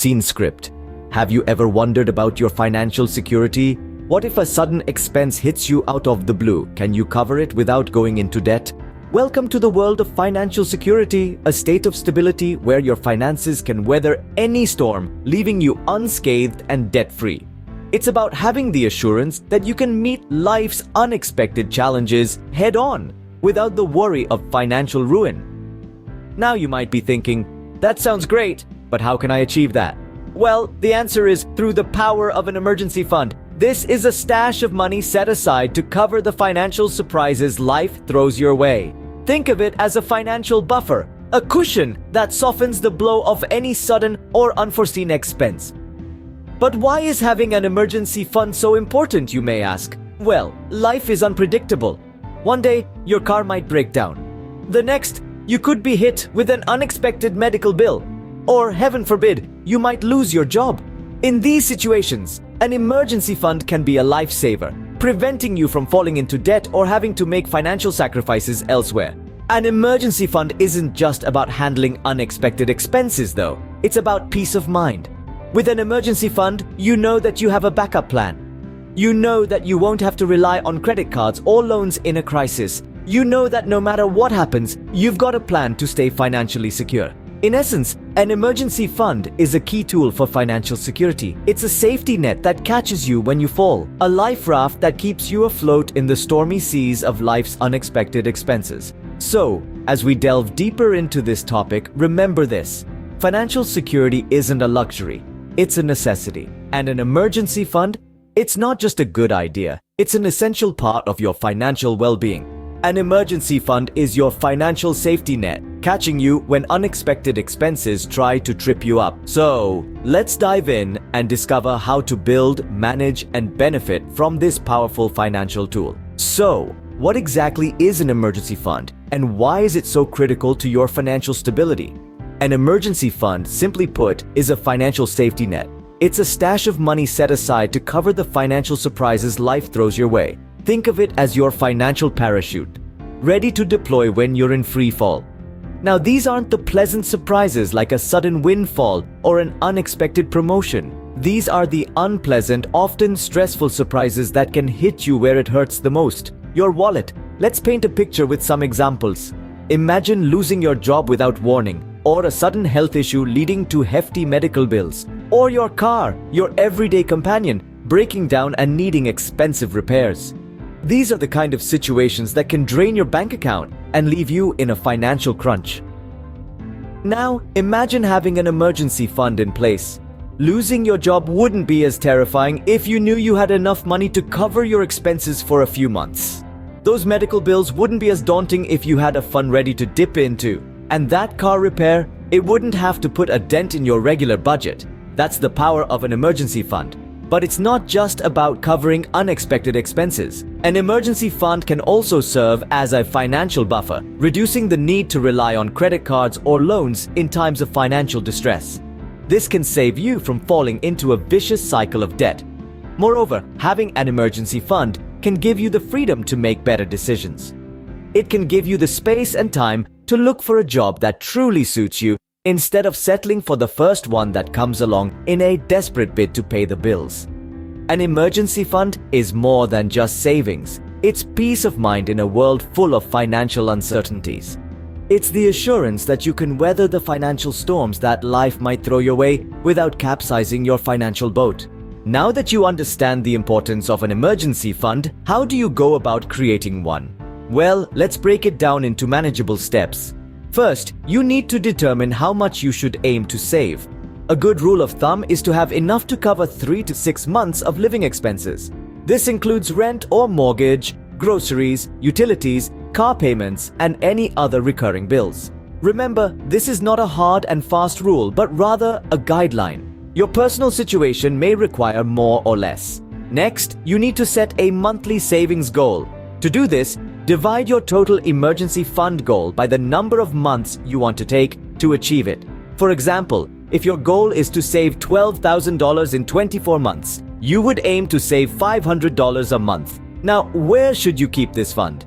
Scene script. Have you ever wondered about your financial security? What if a sudden expense hits you out of the blue? Can you cover it without going into debt? Welcome to the world of financial security, a state of stability where your finances can weather any storm, leaving you unscathed and debt-free. It's about having the assurance that you can meet life's unexpected challenges head-on, without the worry of financial ruin. Now you might be thinking, that sounds great, but how can I achieve that? Well, the answer is through the power of an emergency fund. This is a stash of money set aside to cover the financial surprises life throws your way. Think of it as a financial buffer, a cushion that softens the blow of any sudden or unforeseen expense. But why is having an emergency fund so important, you may ask? Well, life is unpredictable. One day, your car might break down. The next, you could be hit with an unexpected medical bill. Or, heaven forbid, you might lose your job. In these situations, an emergency fund can be a lifesaver, preventing you from falling into debt or having to make financial sacrifices elsewhere. An emergency fund isn't just about handling unexpected expenses, though. It's about peace of mind. With an emergency fund, you know that you have a backup plan. You know that you won't have to rely on credit cards or loans in a crisis. You know that no matter what happens, you've got a plan to stay financially secure. In essence, an emergency fund is a key tool for financial security. It's a safety net that catches you when you fall, a life raft that keeps you afloat in the stormy seas of life's unexpected expenses. So, as we delve deeper into this topic, remember this: financial security isn't a luxury, it's a necessity. And an emergency fund, it's not just a good idea, it's an essential part of your financial well-being. An emergency fund is your financial safety net, catching you when unexpected expenses try to trip you up. So, let's dive in and discover how to build, manage, and benefit from this powerful financial tool. So, what exactly is an emergency fund, and why is it so critical to your financial stability? An emergency fund, simply put, is a financial safety net. It's a stash of money set aside to cover the financial surprises life throws your way. Think of it as your financial parachute, ready to deploy when you're in free fall. Now, these aren't the pleasant surprises like a sudden windfall or an unexpected promotion. These are the unpleasant, often stressful surprises that can hit you where it hurts the most: your wallet. Let's paint a picture with some examples. Imagine losing your job without warning, or a sudden health issue leading to hefty medical bills, or your car, your everyday companion, breaking down and needing expensive repairs. These are the kind of situations that can drain your bank account and leave you in a financial crunch. Now, imagine having an emergency fund in place. Losing your job wouldn't be as terrifying if you knew you had enough money to cover your expenses for a few months. Those medical bills wouldn't be as daunting if you had a fund ready to dip into. And that car repair, it wouldn't have to put a dent in your regular budget. That's the power of an emergency fund. But it's not just about covering unexpected expenses. An emergency fund can also serve as a financial buffer, reducing the need to rely on credit cards or loans in times of financial distress. This can save you from falling into a vicious cycle of debt. Moreover, having an emergency fund can give you the freedom to make better decisions. It can give you the space and time to look for a job that truly suits you, instead of settling for the first one that comes along in a desperate bid to pay the bills. An emergency fund is more than just savings. It's peace of mind in a world full of financial uncertainties. It's the assurance that you can weather the financial storms that life might throw your way without capsizing your financial boat. Now that you understand the importance of an emergency fund, how do you go about creating one? Well, let's break it down into manageable steps. First, you need to determine how much you should aim to save. A good rule of thumb is to have enough to cover 3 to 6 months of living expenses. This includes rent or mortgage, groceries, utilities, car payments, and any other recurring bills. Remember, this is not a hard and fast rule, but rather a guideline. Your personal situation may require more or less. Next, you need to set a monthly savings goal. To do this, divide your total emergency fund goal by the number of months you want to take to achieve it. For example, if your goal is to save $12,000 in 24 months, you would aim to save $500 a month. Now, where should you keep this fund?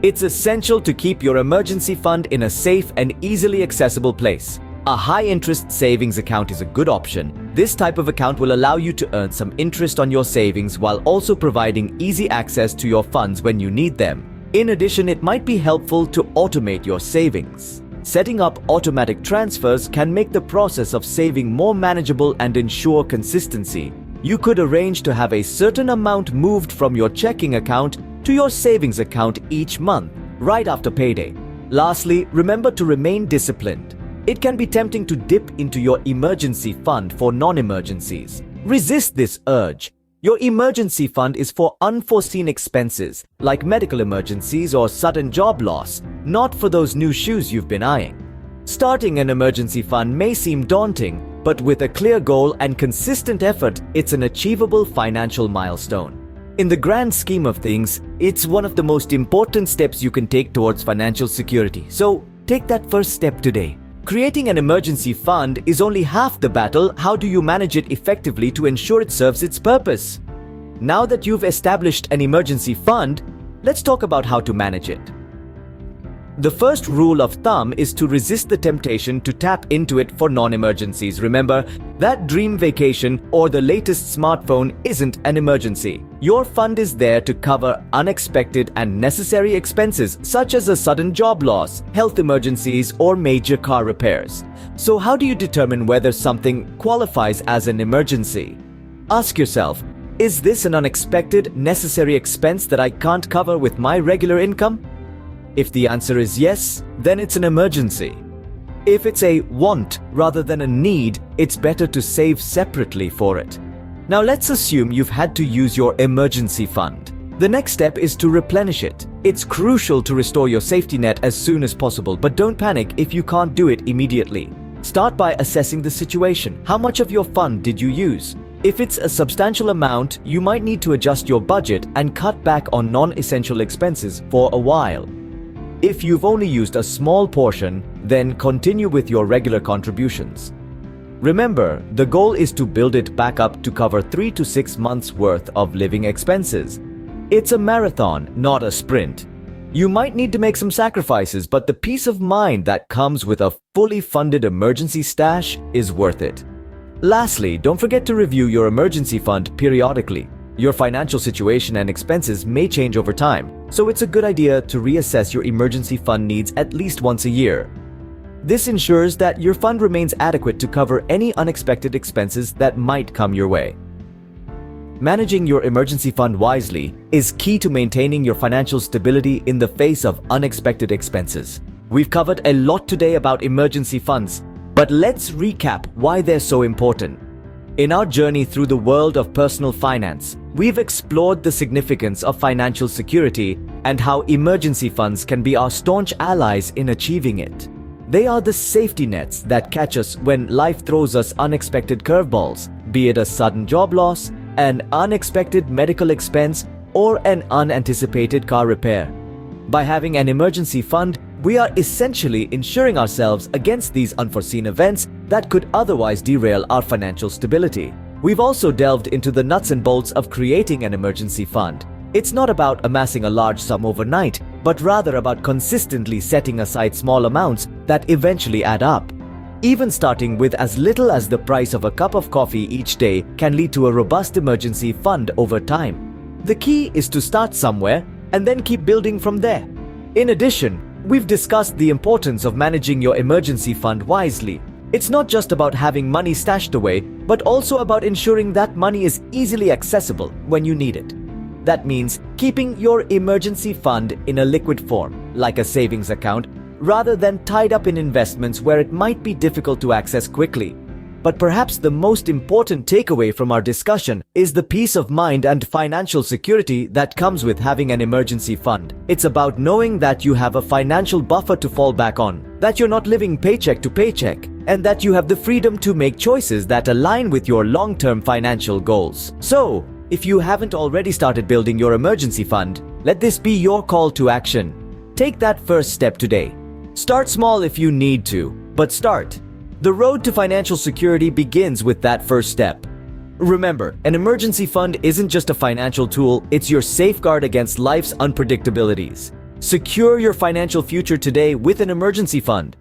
It's essential to keep your emergency fund in a safe and easily accessible place. A high-interest savings account is a good option. This type of account will allow you to earn some interest on your savings while also providing easy access to your funds when you need them. In addition, it might be helpful to automate your savings. Setting up automatic transfers can make the process of saving more manageable and ensure consistency. You could arrange to have a certain amount moved from your checking account to your savings account each month, right after payday. Lastly, remember to remain disciplined. It can be tempting to dip into your emergency fund for non-emergencies. Resist this urge. Your emergency fund is for unforeseen expenses, like medical emergencies or sudden job loss, not for those new shoes you've been eyeing. Starting an emergency fund may seem daunting, but with a clear goal and consistent effort, it's an achievable financial milestone. In the grand scheme of things, it's one of the most important steps you can take towards financial security. So, take that first step today. Creating an emergency fund is only half the battle. How do you manage it effectively to ensure it serves its purpose? Now that you've established an emergency fund, let's talk about how to manage it. The first rule of thumb is to resist the temptation to tap into it for non-emergencies. Remember, that dream vacation or the latest smartphone isn't an emergency. Your fund is there to cover unexpected and necessary expenses such as a sudden job loss, health emergencies, or major car repairs. So how do you determine whether something qualifies as an emergency? Ask yourself, is this an unexpected, necessary expense that I can't cover with my regular income? If the answer is yes, then it's an emergency. If it's a want rather than a need, it's better to save separately for it. Now let's assume you've had to use your emergency fund. The next step is to replenish it. It's crucial to restore your safety net as soon as possible, but don't panic if you can't do it immediately. Start by assessing the situation. How much of your fund did you use? If it's a substantial amount, you might need to adjust your budget and cut back on non-essential expenses for a while. If you've only used a small portion, then continue with your regular contributions. Remember, the goal is to build it back up to cover 3 to 6 months worth of living expenses. It's a marathon, not a sprint. You might need to make some sacrifices, but the peace of mind that comes with a fully funded emergency stash is worth it. Lastly, don't forget to review your emergency fund periodically. Your financial situation and expenses may change over time, so it's a good idea to reassess your emergency fund needs at least once a year. This ensures that your fund remains adequate to cover any unexpected expenses that might come your way. Managing your emergency fund wisely is key to maintaining your financial stability in the face of unexpected expenses. We've covered a lot today about emergency funds, but let's recap why they're so important. In our journey through the world of personal finance, we've explored the significance of financial security and how emergency funds can be our staunch allies in achieving it. They are the safety nets that catch us when life throws us unexpected curveballs, be it a sudden job loss, an unexpected medical expense, or an unanticipated car repair. By having an emergency fund, we are essentially insuring ourselves against these unforeseen events that could otherwise derail our financial stability. We've also delved into the nuts and bolts of creating an emergency fund. It's not about amassing a large sum overnight, but rather about consistently setting aside small amounts that eventually add up. Even starting with as little as the price of a cup of coffee each day can lead to a robust emergency fund over time. The key is to start somewhere and then keep building from there. In addition, we've discussed the importance of managing your emergency fund wisely. It's not just about having money stashed away, but also about ensuring that money is easily accessible when you need it. That means keeping your emergency fund in a liquid form, like a savings account, rather than tied up in investments where it might be difficult to access quickly. But perhaps the most important takeaway from our discussion is the peace of mind and financial security that comes with having an emergency fund. It's about knowing that you have a financial buffer to fall back on, that you're not living paycheck to paycheck, and that you have the freedom to make choices that align with your long-term financial goals. So, if you haven't already started building your emergency fund, let this be your call to action. Take that first step today. Start small if you need to, but start. The road to financial security begins with that first step. Remember, an emergency fund isn't just a financial tool, it's your safeguard against life's unpredictabilities. Secure your financial future today with an emergency fund.